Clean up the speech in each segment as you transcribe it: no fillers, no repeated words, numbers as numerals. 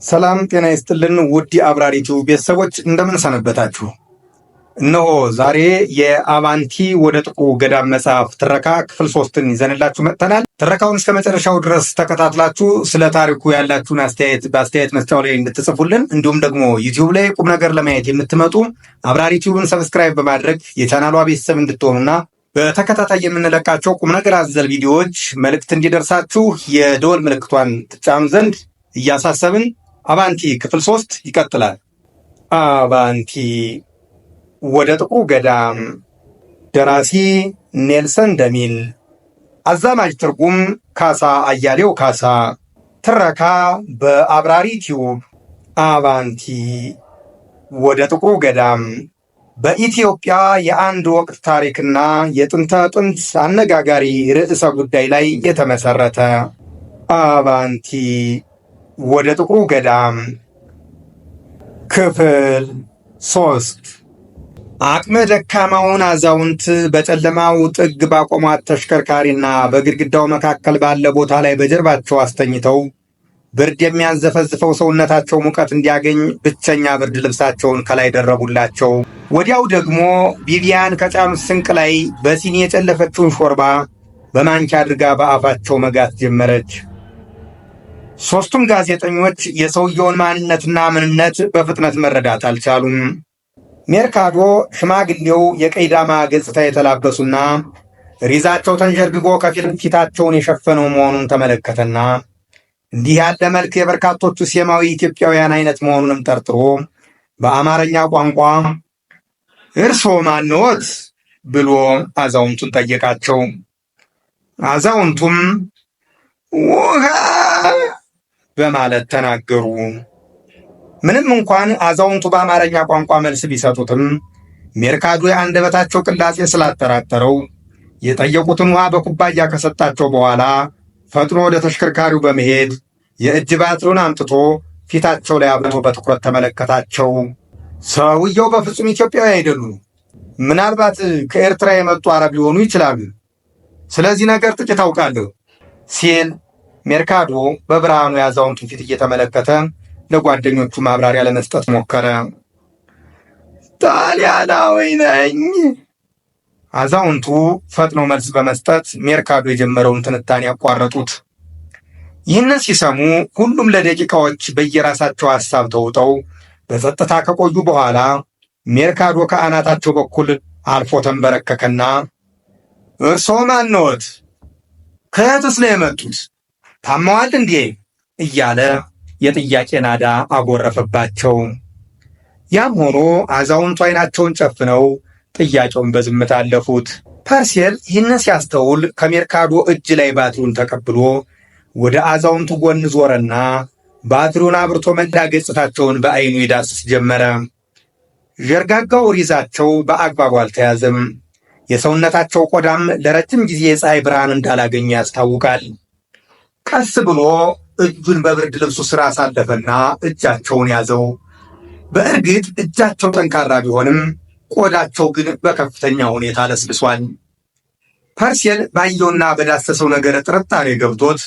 ሰላም ጤና ይስጥልን ውድ አብራሪቱ ቤተሰቦች እንደምን ሰነበታችሁ? እነሆ ዛሬ የአቫንቲ ወደ ጥቁሩ ገዳም መጽሐፍ ትረካ ክፍል 3ን ይዘንላችሁ መጥተናል። ትረካውን እስከ መጨረሻው ድረስ ተከታትላችሁ ስለ ታሪኩ ያላችሁን አስተያየት በአስተያየት መስጫው ላይ እንድትጽፉልን፣ እንዲሁም ደግሞ ዩቲዩብ ላይ ቁም ነገር ለማየት የምትመጡ አብራሪቲውን ሰብስክራይብ በማድረግ የቻናሏ ቤተሰብ እንድትሆኑና በተከታታይ የምንለቃቸው ቁም ነገር አዘል ቪዲዮዎች መልእክት እንዲደርሳችሁ የደወል ምልክቷን ትጫኑ ዘንድ እያሳሰብን አቫንቲ ክፍል 3 ይቀጥላል። አቫንቲ ወደ ጥቁሩ ገዳም። ደራሲ ኔልሰን ደሚል፣ አዛማጅ ትርጉም ካሳ አያሌው ካሳ፣ ትረካ በአብራሪ ቲዩብ። አቫንቲ ወደ ጥቁሩ ገዳም በኢትዮጵያ የአንድ ወቅት ታሪክና የጥንተ ጥንት አነጋጋሪ ርዕሰ ጉዳይ ላይ የተመሰረተ። አቫንቲ ወደ ጥቁሩ ገዳም ክፍል 3። አቅመ ደካማውን አዛውንት በጨለማው ጥግ ባቆሟት ተሽከርካሪና በግድግዳው መካከል ባለ ቦታ ላይ በጀርባቸው አስተኝተው ብርድ የሚያንዘፈዝፈው ሰውነታቸው ሙቀት እንዲያገኝ ብቸኛ ብርድ ልብሳቸውን ከላይ ደረቡላቸው። ወዲያው ደግሞ ቪቪያን ከጫኑት ስንቅ ላይ በሲኒ የጨለፈችውን ሾርባ በማንኪያ አድርጋ በአፋቸው መጋት ጀመረች። ሦስቱም ጋዜጠኞች የሰውየውን ማንነትና ምንነት በፍጥነት መረዳት አልቻሉም። ሜርካዶ ሽማግሌው የቀይ ዳማ ገጽታ የተላበሱና ሪዛቸው ተንዠርግጎ ከፊል ፊታቸውን የሸፈነው መሆኑን ተመለከተና እንዲህ ያለ መልክ የበርካቶቹ ሴማዊ ኢትዮጵያውያን አይነት መሆኑንም ጠርጥሮ በአማርኛ ቋንቋ እርስዎ ማንዎት ብሎ አዛውንቱን ጠየቃቸው። አዛውንቱም ውሃ በማለት ተናገሩ። ምንም እንኳን አዛውንቱ በአማርኛ ቋንቋ መልስ ቢሰጡትም ሜርካዶ የአንደበታቸው ቅላጼ ስላጠራጠረው የጠየቁትን ውሃ በኩባያ ከሰጣቸው በኋላ ፈጥኖ ወደ ተሽከርካሪው በመሄድ የእጅ ባትሪውን አምጥቶ ፊታቸው ላይ አብርቶ በትኩረት ተመለከታቸው። ሰውየው በፍጹም ኢትዮጵያዊ አይደሉም። ምናልባት ከኤርትራ የመጡ አረብ ሊሆኑ ይችላሉ። ስለዚህ ነገር ጥቂት አውቃለሁ ሲል ሜርካዶ በብርሃኑ የአዛውንቱን ፊት እየተመለከተ ለጓደኞቹ ማብራሪያ ለመስጠት ሞከረ። ጣሊያናዊ ነኝ። አዛውንቱ ፈጥኖ መልስ በመስጠት ሜርካዶ የጀመረውን ትንታኔ ያቋረጡት። ይህንን ሲሰሙ ሁሉም ለደቂቃዎች በየራሳቸው ሐሳብ ተውጠው በጸጥታ ከቆዩ በኋላ ሜርካዶ ከአናታቸው በኩል አልፎ ተንበረከከና እርስዎ ማንዎት? ከየትስ ነው የመጡት? ታመዋል እንዴ? እያለ የጥያቄ ናዳ አጎረፈባቸው። ያም ሆኖ አዛውንቱ አይናቸውን ጨፍነው ጥያቄውን በዝምታ አለፉት። ፐርሴል ይህንን ሲያስተውል ከሜርካዶ እጅ ላይ ባትሪውን ተቀብሎ ወደ አዛውንቱ ጎን ዞረና ባትሪውን አብርቶ መላ ገጽታቸውን በአይኑ ይዳስስ ጀመረ። ዠርጋጋው ሪዛቸው በአግባቡ አልተያዘም። የሰውነታቸው ቆዳም ለረጅም ጊዜ የፀሐይ ብርሃን እንዳላገኘ ያስታውቃል። ቀስ ብሎ እጁን በብርድ ልብሱ ስር አሳለፈና እጃቸውን ያዘው። በእርግጥ እጃቸው ጠንካራ ቢሆንም ቆዳቸው ግን በከፍተኛ ሁኔታ ለስልሷል። ፐርሴል ባየውና በዳሰሰው ነገር ጥርጣሬ ገብቶት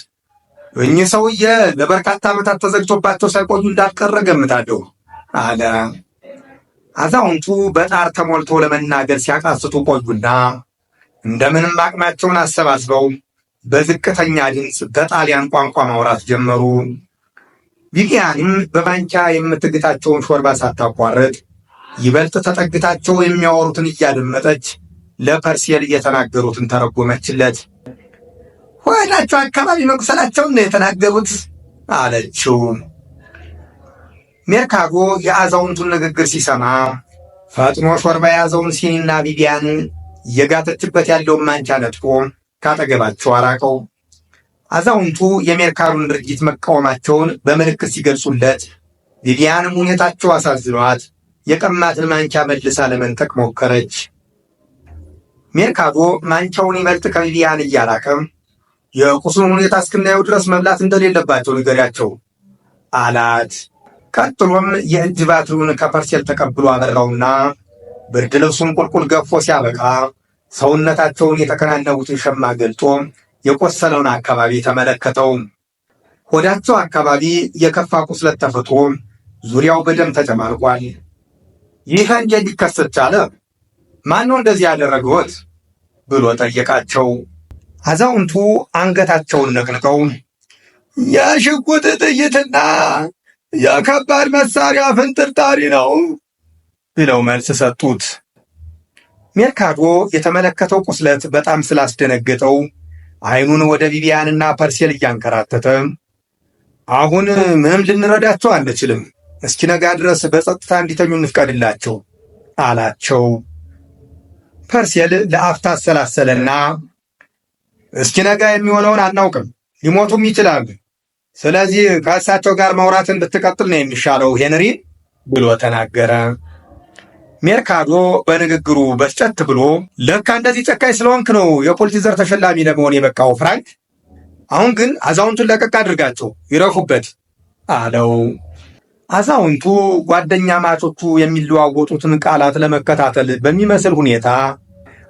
እኚህ ሰውዬ ለበርካታ ዓመታት ተዘግቶባቸው ሳይቆዩ እንዳልቀረ ገምታለሁ አለ። አዛውንቱ በጣር ተሞልቶ ለመናገር ሲያቃስቱ ቆዩና እንደምንም አቅማቸውን አሰባስበው በዝቅተኛ ድምፅ በጣሊያን ቋንቋ ማውራት ጀመሩ። ቪቪያንም በማንኪያ የምትግታቸውን ሾርባ ሳታቋርጥ ይበልጥ ተጠግታቸው የሚያወሩትን እያደመጠች ለፐርሴል የተናገሩትን ተረጎመችለት። ሆዳቸው አካባቢ መቁሰላቸውን ነው የተናገሩት አለችው። ሜርካዶ የአዛውንቱን ንግግር ሲሰማ ፈጥኖ ሾርባ የያዘውን ሲኒና ቪቪያን እየጋተችበት ያለውን ማንኪያ ነጥቆ ካጠገባቸው አራቀው። አዛውንቱ የሜርካዶን ድርጊት መቃወማቸውን በምልክት ሲገልጹለት ቪቪያንም ሁኔታቸው አሳዝኗት የቀማትን ማንኪያ መልሳ ለመንጠቅ ሞከረች። ሜርካዶ ማንኪያውን ይበልጥ ከቪቪያን እያራቀ የቁስሉን ሁኔታ እስክናየው ድረስ መብላት እንደሌለባቸው ንገሪያቸው አላት። ቀጥሎም የእጅ ባትሪውን ከፐርሴል ተቀብሎ አበራውና ብርድ ልብሱን ቁልቁል ገፎ ሲያበቃ ሰውነታቸውን የተከናነቡትን ሸማ ገልጦ የቆሰለውን አካባቢ ተመለከተው። ሆዳቸው አካባቢ የከፋ ቁስለት ተፈጥሮ ዙሪያው በደም ተጨማልቋል። ይህ እንዴት ሊከሰት ቻለ? ማን ነው እንደዚህ ያደረገዎት? ብሎ ጠየቃቸው። አዛውንቱ አንገታቸውን ነቅንቀው የሽጉጥ ጥይትና የከባድ መሳሪያ ፍንጥርጣሪ ነው ብለው መልስ ሰጡት። ሜርካዶ የተመለከተው ቁስለት በጣም ስላስደነገጠው አይኑን ወደ ቪቪያንና ፐርሴል እያንከራተተ አሁን ምንም ልንረዳቸው አንችልም፣ እስኪነጋ ድረስ በጸጥታ እንዲተኙ እንፍቀድላቸው አላቸው። ፐርሴል ለአፍታ አሰላሰለና እስኪነጋ የሚሆነውን አናውቅም፣ ሊሞቱም ይችላሉ። ስለዚህ ከእሳቸው ጋር ማውራትን ብትቀጥል ነው የሚሻለው ሄንሪ ብሎ ተናገረ። ሜርካዶ በንግግሩ በስጨት ብሎ ለካ እንደዚህ ጨካኝ ስለሆንክ ነው የፑሊትዘር ተሸላሚ ለመሆን የበቃው ፍራንክ። አሁን ግን አዛውንቱን ለቀቅ አድርጋቸው ይረፉበት አለው። አዛውንቱ ጓደኛ ማቾቹ የሚለዋወጡትን ቃላት ለመከታተል በሚመስል ሁኔታ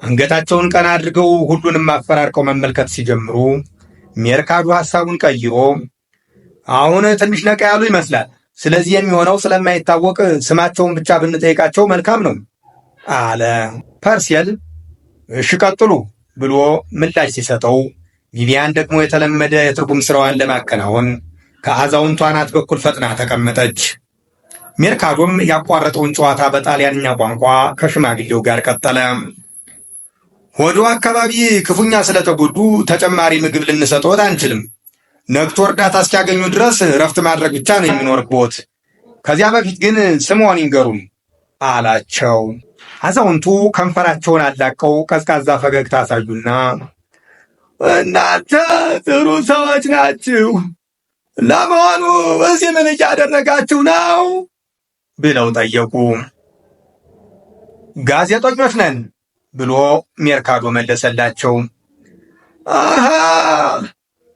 አንገታቸውን ቀና አድርገው ሁሉንም አፈራርቀው መመልከት ሲጀምሩ ሜርካዶ ሐሳቡን ቀይሮ አሁን ትንሽ ነቃ ያሉ ይመስላል። ስለዚህ የሚሆነው ስለማይታወቅ ስማቸውን ብቻ ብንጠይቃቸው መልካም ነው አለ። ፐርሴል እሺ ቀጥሉ ብሎ ምላሽ ሲሰጠው ቪቪያን ደግሞ የተለመደ የትርጉም ስራዋን ለማከናወን ከአዛውንቱ አናት በኩል ፈጥና ተቀመጠች። ሜርካዶም ያቋረጠውን ጨዋታ በጣሊያንኛ ቋንቋ ከሽማግሌው ጋር ቀጠለ። ሆዶ አካባቢ ክፉኛ ስለተጎዱ ተጨማሪ ምግብ ልንሰጥዎት አንችልም። ነግቶ እርዳታ እስኪያገኙ ድረስ ረፍት ማድረግ ብቻ ነው የሚኖርብዎት። ከዚያ በፊት ግን ስምዎን ይንገሩን አላቸው። አዛውንቱ ከንፈራቸውን አላቀው ቀዝቃዛ ፈገግታ አሳዩና እናንተ ጥሩ ሰዎች ናችሁ፣ ለመሆኑ እዚህ ምን እያደረጋችሁ ነው ብለው ጠየቁ። ጋዜጠኞች ነን ብሎ ሜርካዶ መለሰላቸው። አሃ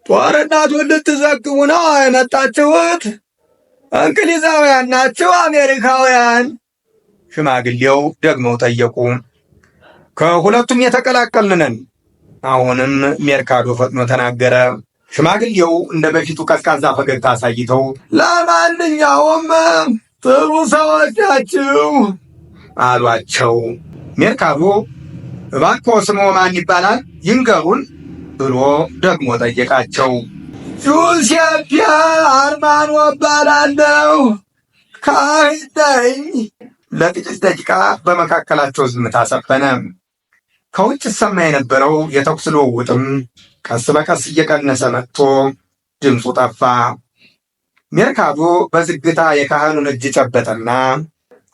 ጦርነቱን ልትዘግቡ ነው የመጣችሁት? እንግሊዛውያን ናችሁ አሜሪካውያን? ሽማግሌው ደግመው ጠየቁ። ከሁለቱም የተቀላቀልን ነን። አሁንም ሜርካዶ ፈጥኖ ተናገረ። ሽማግሌው እንደ በፊቱ ቀዝቃዛ ፈገግታ አሳይተው ለማንኛውም ጥሩ ሰዎች ናችሁ አሏቸው። ሜርካዶ እባክዎ ስምዎ ማን ይባላል ይንገሩን ብሎ ደግሞ ጠየቃቸው። ጁሴፔ አርማኖ እባላለሁ፣ ካህን ነኝ። ለጥቂት ደቂቃ በመካከላቸው ዝምታ ሰፈነ። ከውጭ ሰማ የነበረው የተኩስ ልውውጥም ቀስ በቀስ እየቀነሰ መጥቶ ድምፁ ጠፋ። ሜርካዶ በዝግታ የካህኑን እጅ ጨበጠና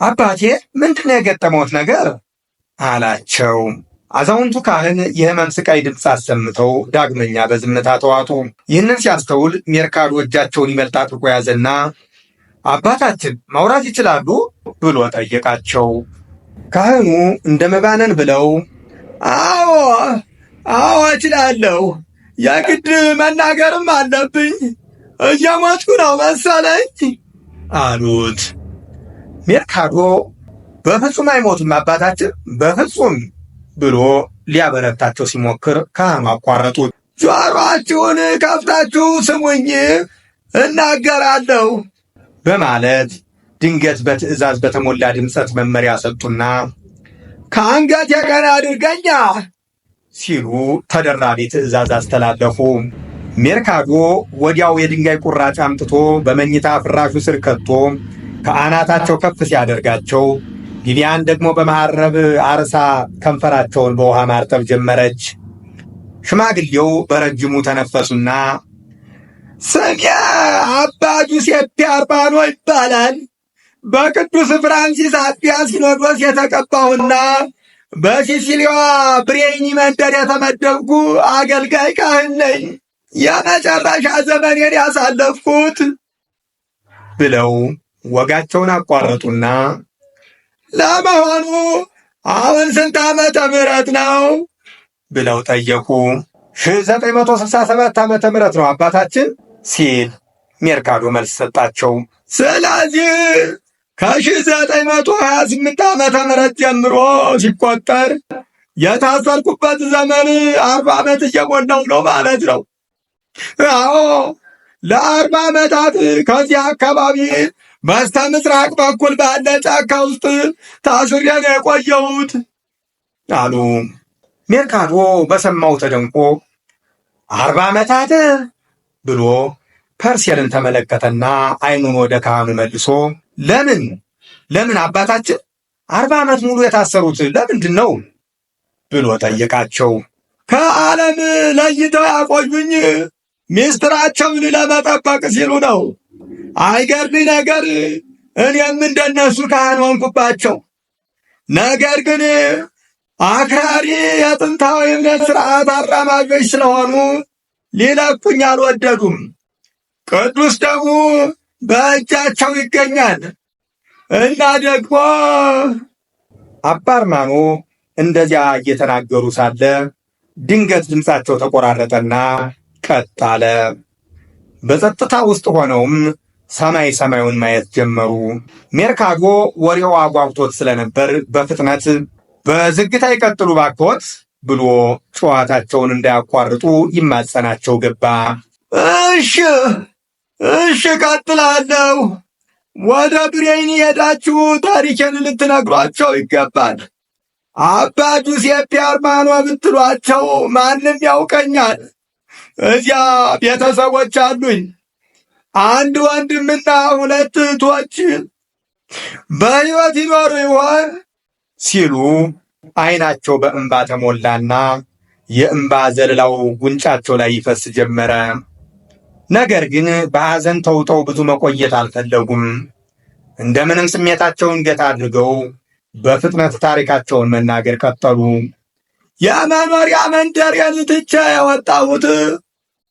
አባቴ ምንድነው የገጠመዎት ነገር አላቸው። አዛውንቱ ካህን የህመም ስቃይ ድምፅ አሰምተው ዳግመኛ በዝምታ ተዋጡ። ይህንን ሲያስተውል ሜርካዶ እጃቸውን ይበልጥ አጥብቆ ያዘና አባታችን ማውራት ይችላሉ ብሎ ጠየቃቸው። ካህኑ እንደ መባነን ብለው አዎ እችላለሁ፣ የግድ መናገርም አለብኝ፣ እየሞትኩ ነው መሰለኝ አሉት። ሜርካዶ በፍጹም አይሞቱም አባታችን፣ በፍጹም ብሎ ሊያበረታቸው ሲሞክር ካህኑ አቋረጡት። ጆሮአችሁን ከፍታችሁ ስሙኝ እናገራለሁ በማለት ድንገት በትዕዛዝ በተሞላ ድምፀት መመሪያ ሰጡና ከአንገት የቀና አድርገኛ ሲሉ ተደራቢ ትዕዛዝ አስተላለፉ። ሜርካዶ ወዲያው የድንጋይ ቁራጭ አምጥቶ በመኝታ ፍራሹ ስር ከቶ ከአናታቸው ከፍ ሲያደርጋቸው ቪቪያን ደግሞ በመሐረብ አርሳ ከንፈራቸውን በውሃ ማርጠብ ጀመረች። ሽማግሌው በረጅሙ ተነፈሱና ስሜ አባ ጁሴፔ አርማኖ ይባላል። በቅዱስ ፍራንሲስ አጥቢያ ሲኖዶስ የተቀባሁና በሲሲሊያዋ ብሬኒ መንደር የተመደብኩ አገልጋይ ካህን ነኝ። የመጨረሻ ዘመኔን ያሳለፍኩት ብለው ወጋቸውን አቋረጡና ለመሆኑ አሁን ስንት ዓመተ ምህረት ነው ብለው ጠየቁ። 1967 ዓመተ ምህረት ነው አባታችን ሲል ሜርካዶ መልስ ሰጣቸው። ስለዚህ ከ1928 ዓመተ ምህረት ጀምሮ ሲቆጠር የታሰርኩበት ዘመን 40 ዓመት እየሞላው ነው ማለት ነው። አዎ ለ40 ዓመታት ከዚህ አካባቢ በስተ ምስራቅ በኩል ባለ ጫካ ውስጥ ታስሬ ነው የቆየሁት አሉ። ሜርካቶ በሰማው ተደንቆ 40 ዓመታት ብሎ ፐርሴልን ተመለከተና አይኑን ወደ ካህኑ መልሶ ለምን አባታችን 40 ዓመት ሙሉ የታሰሩት ለምንድን ነው ብሎ ጠየቃቸው። ከዓለም ለይተው ያቆዩኝ ሚስጥራቸውን ለመጠበቅ ሲሉ ነው። አይገርም ነገር እኔም እንደነሱ ካህን ሆንኩባቸው። ነገር ግን አክራሪ የጥንታዊ እምነት ስርዓት አራማጆች ስለሆኑ ሊለቁኝ አልወደዱም። ቅዱስ ደሙ በእጃቸው ይገኛል እና ደግሞ አባ አርማኖ እንደዚያ እየተናገሩ ሳለ ድንገት ድምፃቸው ተቆራረጠና ቀጥ አለ። በጸጥታ ውስጥ ሆነውም ሰማዩን ማየት ጀመሩ። ሜርካቶ ወሬው አጓጉቶት ስለነበር በፍጥነት በዝግታ ይቀጥሉ ባክዎት ብሎ ጨዋታቸውን እንዳያቋርጡ ይማጸናቸው ገባ። እሺ ቀጥላለሁ። ወደ ብሬን ሄዳችሁ ታሪኬን ልትነግሯቸው ይገባል። አባ ጁሴፔ አርማኖ ብትሏቸው ማንም ያውቀኛል። እዚያ ቤተሰቦች አሉኝ። አንድ ወንድምና 2 እህቶች በሕይወት ይኖሩ ይሆን ሲሉ አይናቸው በእንባ ተሞላና የእንባ ዘለላው ጉንጫቸው ላይ ይፈስ ጀመረ። ነገር ግን በሐዘን ተውጠው ብዙ መቆየት አልፈለጉም። እንደምንም ስሜታቸውን ገታ አድርገው በፍጥነት ታሪካቸውን መናገር ቀጠሉ። የመኖሪያ መንደሬን ትቼ የወጣሁት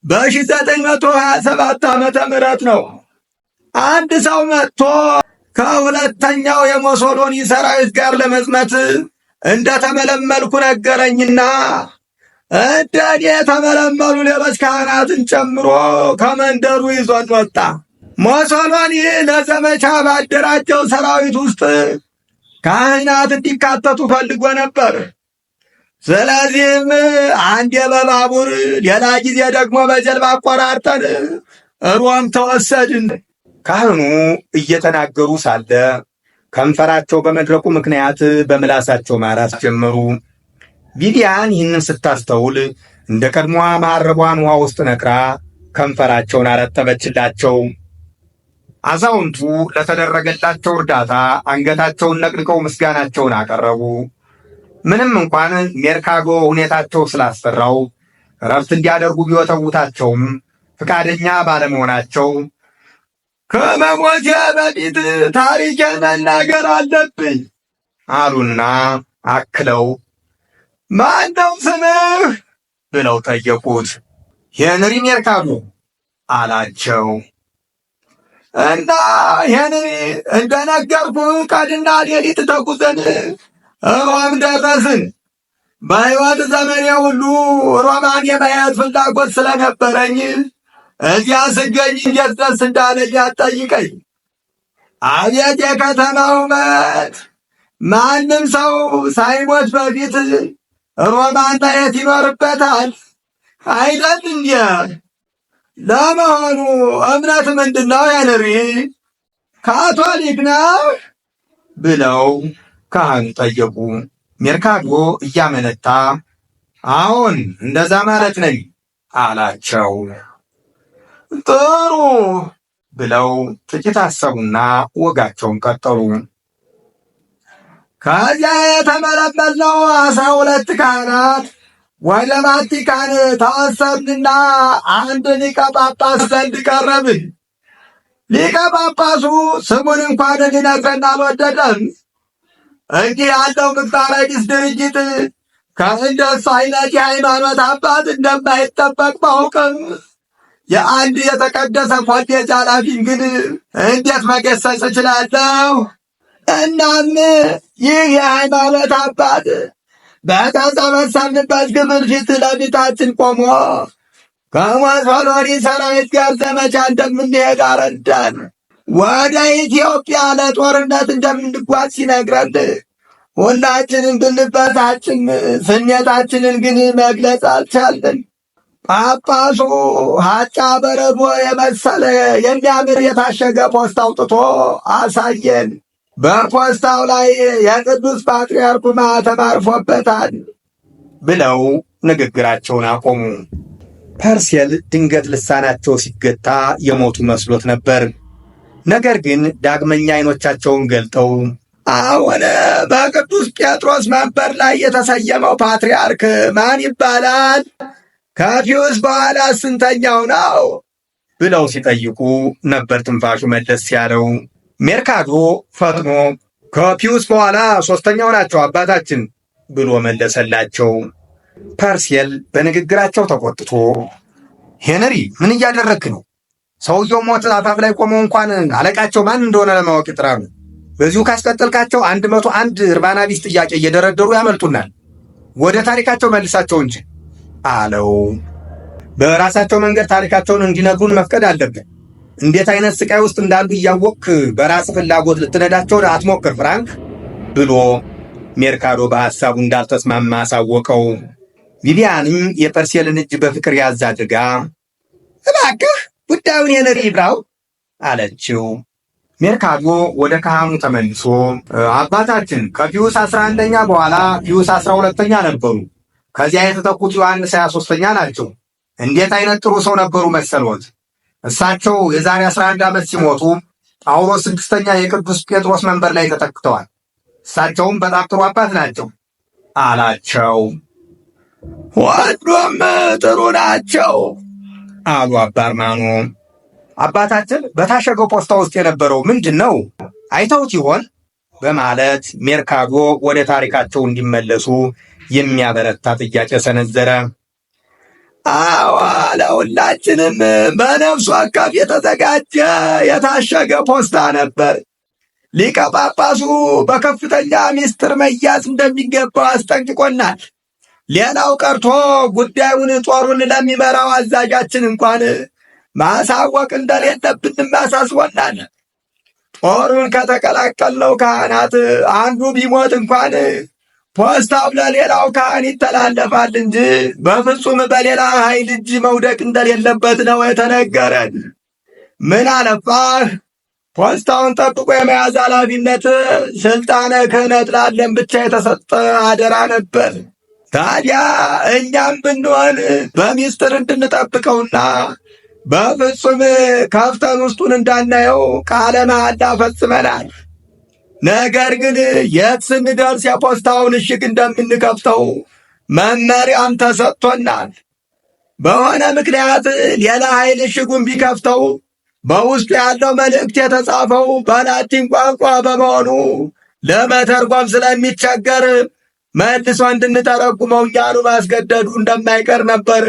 በ1927 ዓመተ ምህረት ነው። አንድ ሰው መጥቶ ከሁለተኛው የሞሶሎኒ ሰራዊት ጋር ለመዝመት እንደተመለመልኩ ነገረኝና እንደ እኔ የተመለመሉ ሌሎች ካህናትን ጨምሮ ከመንደሩ ይዞን ወጣ። ሞሶሎኒ ለዘመቻ ባደራጀው ሰራዊት ውስጥ ካህናት እንዲካተቱ ፈልጎ ነበር። ስለዚህም አንዴ በባቡር ሌላ ጊዜ ደግሞ በጀልባ አቆራርጠን ሮም ተወሰድን። ካህኑ እየተናገሩ ሳለ ከንፈራቸው በመድረቁ ምክንያት በምላሳቸው ማራት ጀመሩ። ቪቪያን ይህንን ስታስተውል እንደ ቀድሞዋ መሐረቧን ውሃ ውስጥ ነክራ ከንፈራቸውን አረጠበችላቸው። አዛውንቱ ለተደረገላቸው እርዳታ አንገታቸውን ነቅንቀው ምስጋናቸውን አቀረቡ። ምንም እንኳን ሜርካቶ ሁኔታቸው ስላስፈራው እረፍት እንዲያደርጉ ቢወተውታቸውም ፈቃደኛ ባለመሆናቸው ከመሞቴ በፊት ታሪኬን መናገር አለብኝ አሉና አክለው ማነው ስምህ ብለው ጠየቁት። ሄንሪ ሜርካቶ አላቸው። እና ሄንሪ እንደነገርኩ ቀንና ሌሊት ተጉዘን ሮም ደረስን። በሕይወት ዘመኔ ሁሉ ሮማን የማየት ፍላጎት ስለነበረኝ እዚያ ስገኝ እንዴት ደስ እንዳለኝ አትጠይቀኝ። አቤት የከተማው ውበት! ማንም ሰው ሳይሞት በፊት ሮማን ማየት ይኖርበታል አይደል እንዴ? ለመሆኑ እምነት ምንድን ነው ሄንሪ? ካቶሊክ ነው ብለው ካህኑ ጠየቁ። ሜርካቶ እያመነታ አዎን እንደዛ ማለት ነኝ አላቸው። ጥሩ ብለው ጥቂት አሰቡና ወጋቸውን ቀጠሉ። ከዚያ የተመለመልነው 12 ካህናት ወደ ቫቲካን ተወሰድንና አንድ ሊቀ ጳጳስ ዘንድ ቀረብን። ሊቀ ጳጳሱ ስሙን እንኳን ሊነግረን አልወደደም። እንዲህ ያለው ምግባረ ቢስ ድርጅት ከእንደሱ አይነት የሃይማኖት አባት እንደማይጠበቅ ባውቅም የአንድ የተቀደሰ ኮሌጅ ኃላፊን ግን እንዴት መገሰጽ እችላለሁ? እናም ይህ የሃይማኖት አባት በተሰበሰብንበት ግብር ፊት ለፊታችን ቆሞ ከሞሶሎኒ ሰራዊት ጋር ዘመቻ እንደምንሄድ አረዳን። ወደ ኢትዮጵያ ለጦርነት እንደምንጓዝ ሲነግረን ሁላችንን ብንበሳጭም ስሜታችንን ግን መግለጽ አልቻልን። ጳጳሱ ሀጫ በረዶ የመሰለ የሚያምር የታሸገ ፖስታ አውጥቶ አሳየን። በፖስታው ላይ የቅዱስ ፓትርያርኩ ማኅተም አርፎበታል ብለው ንግግራቸውን አቆሙ። ፐርሴል ድንገት ልሳናቸው ሲገታ የሞቱ መስሎት ነበር። ነገር ግን ዳግመኛ ዓይኖቻቸውን ገልጠው አሁን በቅዱስ ጴጥሮስ መንበር ላይ የተሰየመው ፓትርያርክ ማን ይባላል? ከፒዩስ በኋላ ስንተኛው ነው? ብለው ሲጠይቁ ነበር ትንፋሹ መለስ ያለው። ሜርካዶ ፈጥኖ ከፒዩስ በኋላ ሦስተኛው ናቸው አባታችን ብሎ መለሰላቸው። ፐርሴል በንግግራቸው ተቆጥቶ ሄንሪ ምን እያደረግክ ነው? ሰውየው ሞት አፋፍ ላይ ቆመው እንኳን አለቃቸው ማን እንደሆነ ለማወቅ ይጥራሉ። በዚሁ ካስቀጠልካቸው 101 እርባና ቢስ ጥያቄ እየደረደሩ ያመልጡናል። ወደ ታሪካቸው መልሳቸው እንጂ አለው። በራሳቸው መንገድ ታሪካቸውን እንዲነግሩን መፍቀድ አለብን። እንዴት አይነት ስቃይ ውስጥ እንዳሉ እያወቅክ በራስ ፍላጎት ልትነዳቸው አትሞክር ፍራንክ ብሎ ሜርካዶ በሐሳቡ እንዳልተስማማ አሳወቀው። ቪቪያንም የፐርሴልን እጅ በፍቅር ያዝ አድርጋ እባክህ ጉዳዩን ሄንሪ ይብራው አለችው። ሜርካዶ ወደ ካህኑ ተመልሶ አባታችን ከፒዩስ 11ኛ በኋላ ፒዩስ 12ኛ ነበሩ። ከዚያ የተተኩት ዮሐንስ 23ኛ ናቸው። እንዴት አይነት ጥሩ ሰው ነበሩ መሰሎት! እሳቸው የዛሬ 11 ዓመት ሲሞቱ ጳውሎስ 6ኛ የቅዱስ ጴጥሮስ መንበር ላይ ተተክተዋል። እሳቸውም በጣም ጥሩ አባት ናቸው አላቸው። ሁሉም ጥሩ ናቸው አሉ አባ አርማኖ። አባታችን በታሸገው ፖስታ ውስጥ የነበረው ምንድን ነው? አይተውት ይሆን? በማለት ሜርካዶ ወደ ታሪካቸው እንዲመለሱ የሚያበረታ ጥያቄ ሰነዘረ። አዎ ለሁላችንም በነፍሱ አካፍ የተዘጋጀ የታሸገ ፖስታ ነበር። ሊቀ ጳጳሱ በከፍተኛ ሚስጥር መያዝ እንደሚገባው አስጠንቅቆናል። ሌላው ቀርቶ ጉዳዩን ጦሩን ለሚመራው አዛዣችን እንኳን ማሳወቅ እንደሌለብንም አሳስቦናል። ጦሩን ከተቀላቀልነው ካህናት አንዱ ቢሞት እንኳን ፖስታው ለሌላው ካህን ይተላለፋል እንጂ በፍጹም በሌላ ኃይል እጅ መውደቅ እንደሌለበት ነው የተነገረን። ምን አለፋህ ፖስታውን ጠብቆ የመያዝ ኃላፊነት ስልጣነ ክህነት ላለን ብቻ የተሰጠ አደራ ነበር። ታዲያ እኛም ብንሆን በሚስጥር እንድንጠብቀውና በፍጹም ከፍተን ውስጡን እንዳናየው ቃለ መሐላ ፈጽመናል። ነገር ግን የት ስንደርስ የፖስታውን እሽግ እንደምንከፍተው መመሪያም ተሰጥቶናል። በሆነ ምክንያት ሌላ ኃይል እሽጉን ቢከፍተው በውስጡ ያለው መልእክት የተጻፈው በላቲን ቋንቋ በመሆኑ ለመተርጎም ስለሚቸገር መልሶ እንድንተረጉመው እኛኑ ማስገደዱ እንደማይቀር ነበር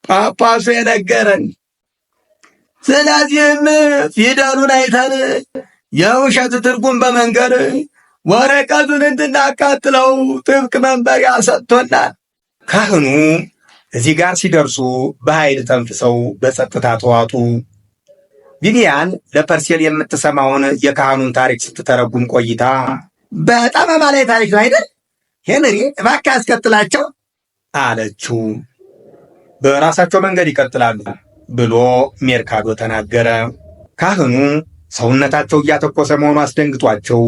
ጳጳሱ የነገረን። ስለዚህም ፊደሉን አይተን የውሸት ትርጉም በመንገር ወረቀቱን እንድናቃጥለው ጥብቅ መመሪያ ሰጥቶናል። ካህኑ እዚህ ጋር ሲደርሱ በኃይል ተንፍሰው በጸጥታ ተዋጡ። ቪቪያን ለፐርሴል የምትሰማውን የካህኑን ታሪክ ስትተረጉም ቆይታ በጠማማ ላይ ታሪክ ነው አይደል? ሄንሪ እባክህ አስቀጥላቸው አለችው። በራሳቸው መንገድ ይቀጥላሉ ብሎ ሜርካዶ ተናገረ። ካህኑ ሰውነታቸው እያተኮሰ መሆኑ አስደንግጧቸው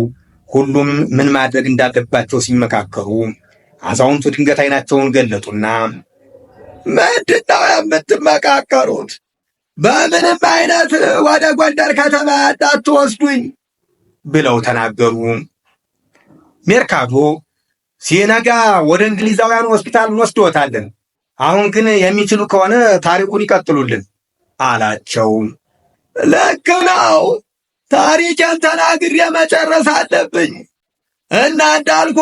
ሁሉም ምን ማድረግ እንዳለባቸው ሲመካከሩ አዛውንቱ ድንገት ዓይናቸውን ገለጡና ምንድን ነው የምትመካከሩት? በምንም አይነት ወደ ጎንደር ከተማ እንዳትወስዱኝ ብለው ተናገሩ። ሜርካዶ ሲነጋ ወደ እንግሊዛውያን ሆስፒታል እንወስድዎታለን፣ አሁን ግን የሚችሉ ከሆነ ታሪኩን ይቀጥሉልን አላቸው። ልክ ነው፣ ታሪኬን ተናግሬ መጨረስ አለብኝ እና እንዳልኩ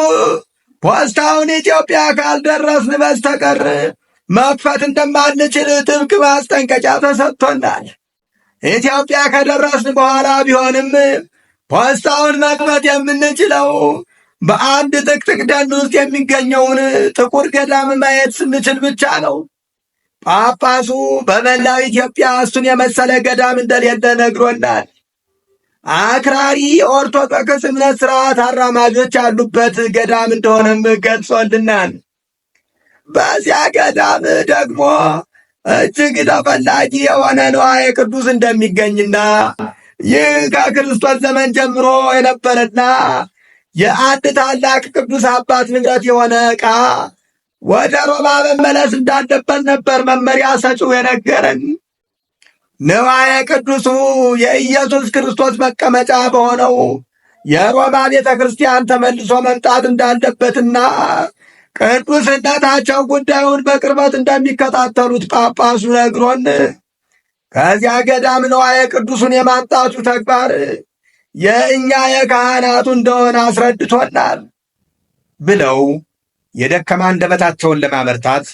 ፖስታውን ኢትዮጵያ ካልደረስን በስተቀር መክፈት እንደማንችል ጥብቅ ማስጠንቀቂያ ተሰጥቶናል። ኢትዮጵያ ከደረስን በኋላ ቢሆንም ፖስታውን መክፈት የምንችለው በአንድ ጥቅጥቅ ደን ውስጥ የሚገኘውን ጥቁር ገዳም ማየት ስንችል ብቻ ነው። ጳጳሱ በመላው ኢትዮጵያ እሱን የመሰለ ገዳም እንደሌለ ነግሮናል። አክራሪ ኦርቶዶክስ እምነት ስርዓት አራማጆች ያሉበት ገዳም እንደሆነም ገልጾልናል። በዚያ ገዳም ደግሞ እጅግ ተፈላጊ የሆነ ንዋየ ቅዱስ እንደሚገኝና ይህ ከክርስቶስ ዘመን ጀምሮ የነበረና የአንድ ታላቅ ቅዱስ አባት ንብረት የሆነ ዕቃ ወደ ሮማ መመለስ እንዳለበት ነበር መመሪያ ሰጪው የነገረን። ንዋየ ቅዱሱ የኢየሱስ ክርስቶስ መቀመጫ በሆነው የሮማ ቤተ ክርስቲያን ተመልሶ መምጣት እንዳለበትና ቅዱስነታቸው ጉዳዩን በቅርበት እንደሚከታተሉት ጳጳሱ ነግሮን ከዚያ ገዳም ንዋየ ቅዱሱን የማምጣቱ ተግባር የእኛ የካህናቱ እንደሆነ አስረድቶናል ብለው የደከማ አንደበታቸውን ለማበርታት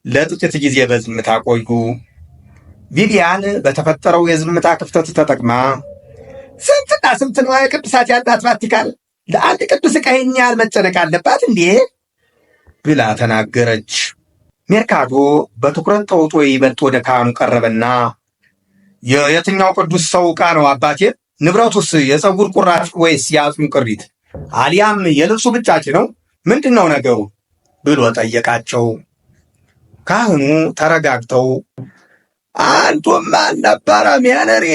ለጥቂት ጊዜ በዝምታ ቆዩ። ቪቪያን በተፈጠረው የዝምታ ክፍተት ተጠቅማ ስንትና ስንት ንዋየ ቅዱሳት ያላት ቫቲካን ለአንድ ቅዱስ ዕቃ ይህን ያህል መጨነቅ አለባት እንዴ? ብላ ተናገረች። ሜርካዶ በትኩረት ተውጦ ይበልጥ ወደ ካህኑ ቀረበና የየትኛው ቅዱስ ሰው ዕቃ ነው አባቴ? ንብረቱስ የፀጉር ቁራጭ ወይስ የአጽሙ ቅሪት አሊያም የልብሱ ብጫጭ ነው? ምንድን ነው ነገሩ? ብሎ ጠየቃቸው። ካህኑ ተረጋግተው አንቱም አልነበረም ሄንሪ፣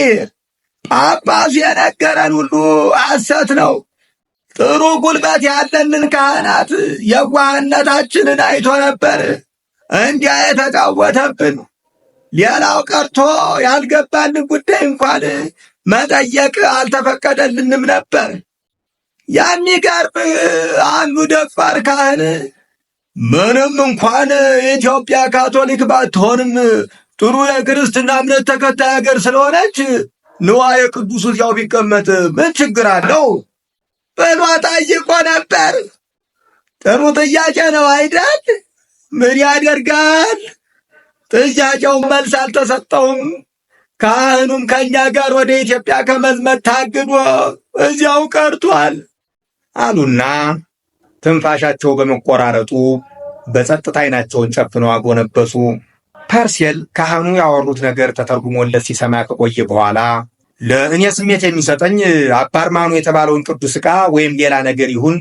ጳጳሱ የነገረን ሁሉ ሐሰት ነው። ጥሩ ጉልበት ያለንን ካህናት የዋህነታችንን አይቶ ነበር እንዲያ የተጫወተብን። ሌላው ቀርቶ ያልገባንን ጉዳይ እንኳን መጠየቅ አልተፈቀደልንም ነበር። የሚገርም አንዱ ደፋር ካህን ምንም እንኳን ኢትዮጵያ ካቶሊክ ባትሆንም ጥሩ የክርስትና እምነት ተከታይ ሀገር ስለሆነች ንዋየ ቅዱሱ እዚያው ቢቀመጥ ምን ችግር አለው ብሎ ጠይቆ ነበር። ጥሩ ጥያቄ ነው አይደል? ምን ያደርጋል፣ ጥያቄውን መልስ አልተሰጠውም። ካህኑም ከእኛ ጋር ወደ ኢትዮጵያ ከመዝመት ታግዶ እዚያው ቀርቷል አሉና ትንፋሻቸው በመቆራረጡ በጸጥታ ዓይናቸውን ጨፍነው አጎነበሱ። ፐርሴል ካህኑ ያወሩት ነገር ተተርጉሞለት ሲሰማ ከቆየ በኋላ ለእኔ ስሜት የሚሰጠኝ አባርማኑ የተባለውን ቅዱስ ዕቃ ወይም ሌላ ነገር ይሁን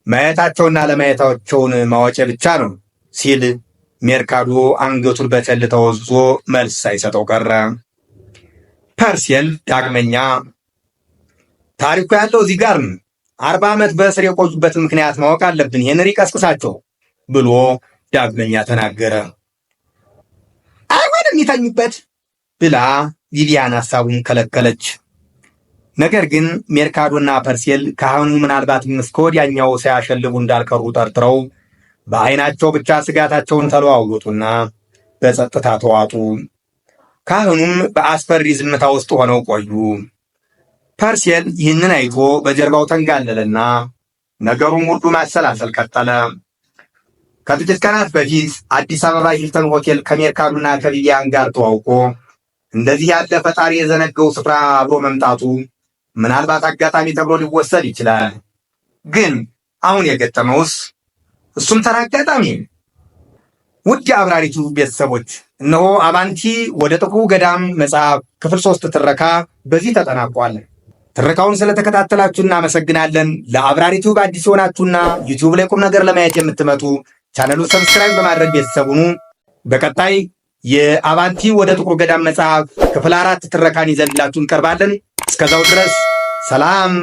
ማየታቸውና ለማየታቸውን ማወቄ ብቻ ነው ሲል ሜርካዶ አንገቱን በቸል ተወዝዞ መልስ ሳይሰጠው ቀረ። ፐርሴል ዳግመኛ ታሪኩ ያለው እዚህ ጋር ነው፣ 40 ዓመት በእስር የቆዩበትን ምክንያት ማወቅ አለብን፣ ሄንሪ ቀስቅሳቸው ብሎ ዳግመኛ ተናገረ። አይሆንም ይተኙበት ብላ ቪቪያን ሐሳቡን ከለከለች። ነገር ግን ሜርካዶና ፐርሴል ካህኑ ምናልባትም እስከ ወዲያኛው ሳያሸልቡ እንዳልቀሩ ጠርጥረው በዓይናቸው ብቻ ስጋታቸውን ተለዋወጡና በጸጥታ ተዋጡ። ካህኑም በአስፈሪ ዝምታ ውስጥ ሆነው ቆዩ። ፐርሴል ይህንን አይቶ በጀርባው ተንጋለለና ነገሩን ሁሉ ማሰላሰል ቀጠለ። ከጥቂት ቀናት በፊት አዲስ አበባ ሂልተን ሆቴል ከሜርካዶና ከቪቪያን ጋር ተዋውቆ እንደዚህ ያለ ፈጣሪ የዘነገው ስፍራ አብሮ መምጣቱ ምናልባት አጋጣሚ ተብሎ ሊወሰድ ይችላል። ግን አሁን የገጠመውስ እሱም ተራ አጋጣሚ። ውድ የአብራሪቱ ቤተሰቦች እነሆ አቫንቲ ወደ ጥቁሩ ገዳም መጽሐፍ ክፍል 3 ትረካ በዚህ ተጠናቋል። ትረካውን ስለተከታተላችሁ እናመሰግናለን። ለአብራሪቱ በአዲስ የሆናችሁና ዩቲዩብ ላይ ቁም ነገር ለማየት የምትመጡ ቻናሉን ሰብስክራይብ በማድረግ ቤተሰቡን በቀጣይ የአቫንቲ ወደ ጥቁሩ ገዳም መጽሐፍ ክፍል 4 ትረካን ይዘንላችሁ እንቀርባለን። እስከዛው ድረስ ሰላም።